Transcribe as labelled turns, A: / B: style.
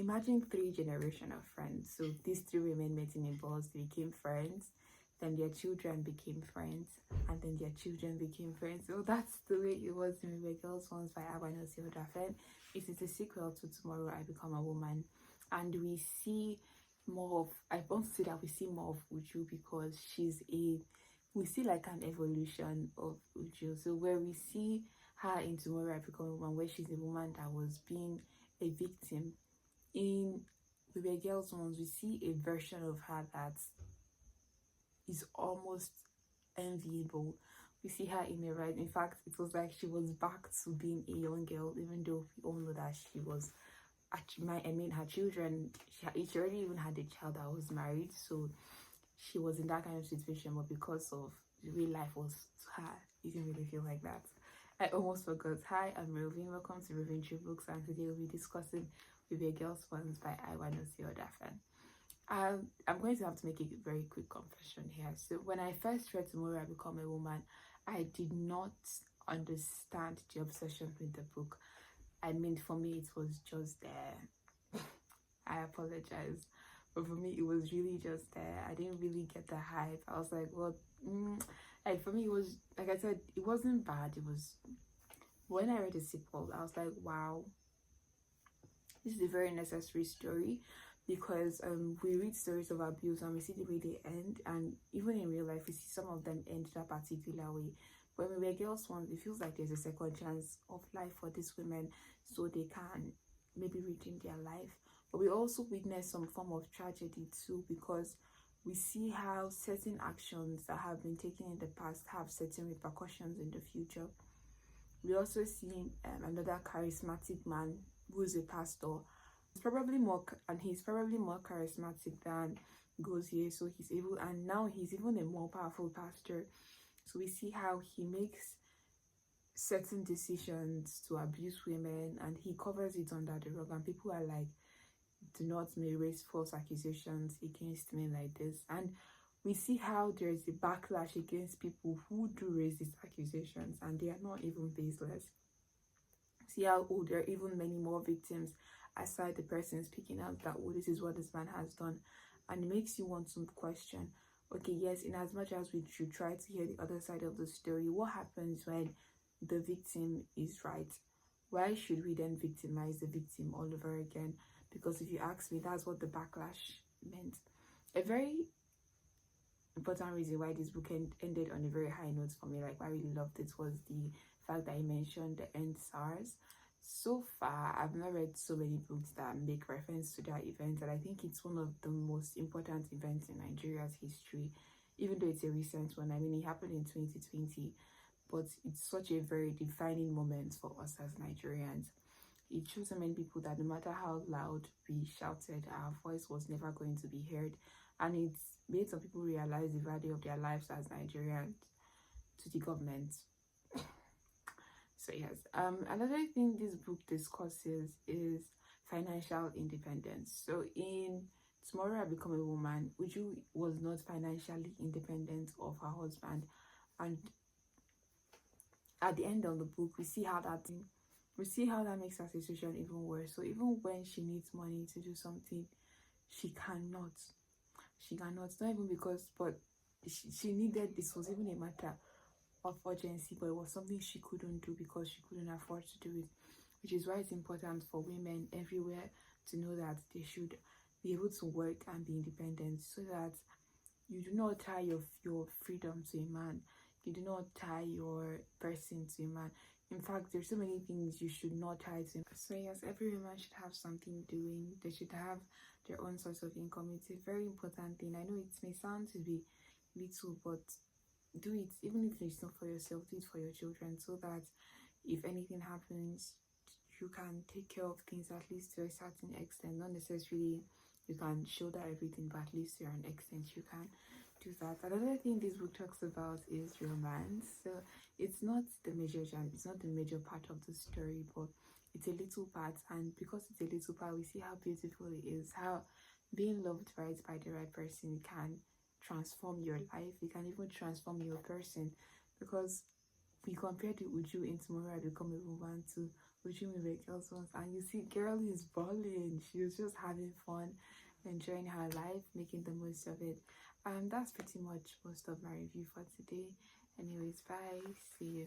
A: imagine 3 generations of friends. So these 3 women met in a bus, they became friends, then their children became friends, and then their children became friends. So that's the way it was in We Were Girls Once by Aiwanose Odafen. It is a sequel to Tomorrow I Become a Woman, and we see more of, I want to say that we see more of Uju, because we see like an evolution of Uju. So where we see her in Tomorrow I Become a Woman, where she's a woman that was being a victim, in We Were Girls Once we see a version of her that is almost enviable. We see her in a right. In fact, it was like she was back to being a young girl, even though we all know that she was. Her children. She already even had a child that was married, so she was in that kind of situation. But because of the way life was to her, it didn't really feel like that. I almost forgot. Hi, I'm Rovin. Welcome to Rovin True Books, and today we'll be discussing We Were Girls Once by Aiwanose Odafen. I'm going to have to make a very quick confession here. So when I first read Tomorrow I Become a Woman, I did not understand the obsession with the book. I mean, for me, it was just there. I apologize. But for me, it was really just there. I didn't really get the hype. I was like, well, like for me, it was, like I said, it wasn't bad. It was, when I read the sequel, I was like, wow, this is a very necessary story, because we read stories of abuse and we see the way they end, and even in real life we see some of them end that particular way. When We Were Girls Once, it feels like there's a second chance of life for these women, so they can maybe redeem their life. But we also witness some form of tragedy too, because we see how certain actions that have been taken in the past have certain repercussions in the future. We also see another charismatic man who's a pastor. He's probably more charismatic than Gozier, so he's able, and now he's even a more powerful pastor. So we see how he makes certain decisions to abuse women, and he covers it under the rug, and people are like, do not raise false accusations against men like this. And we see how there's a backlash against people who do raise these accusations, and they are not even baseless. See how there are even many more victims aside the person speaking out that, oh, this is what this man has done. And it makes you want to question, okay, yes, in as much as we should try to hear the other side of the story, what happens when the victim is right? Why should we then victimize the victim all over again? Because if you ask me, that's what the backlash meant. A very important reason why this book ended on a very high note for me, like I really loved it, was the fact that I mentioned the end SARS. So far, I've not read so many books that make reference to that event, and I think it's one of the most important events in Nigeria's history, even though it's a recent one. I mean, it happened in 2020, but it's such a very defining moment for us as Nigerians. It shows so many people that no matter how loud we shouted, our voice was never going to be heard, and it's made some people realize the value of their lives as Nigerians to the government. So yes, another thing this book discusses is financial independence. So in Tomorrow I Become a Woman, Uju was not financially independent of her husband, and at the end of the book we see how that makes her situation even worse. So even when she needs money to do something, she cannot, not even because, but she needed, this was even a matter of urgency, but it was something she couldn't do because she couldn't afford to do it, which is why it's important for women everywhere to know that they should be able to work and be independent, so that you do not tie your freedom to a man, you do not tie your person to a man. In fact, there's so many things you should not tie to. So yes, every woman should have something doing. They should have their own source of income. It's a very important thing. I know it may sound to be little, but do it. Even if it's not for yourself, do it for your children, so that if anything happens, you can take care of things at least to a certain extent. Not necessarily you can shoulder everything, but at least to an extent you can do that. Another thing this book talks about is romance. So it's not the major part of the story, but it's a little part, and because it's a little part, we see how beautiful it is, how being loved right by the right person can transform your life. It can even transform your person, because we compare the Uju in Tomorrow I Become a Woman to Would you maybe girls once? And you see, girl is balling. She was just having fun, enjoying her life, making the most of it. That's pretty much most of my review for today. Anyways, bye. See you.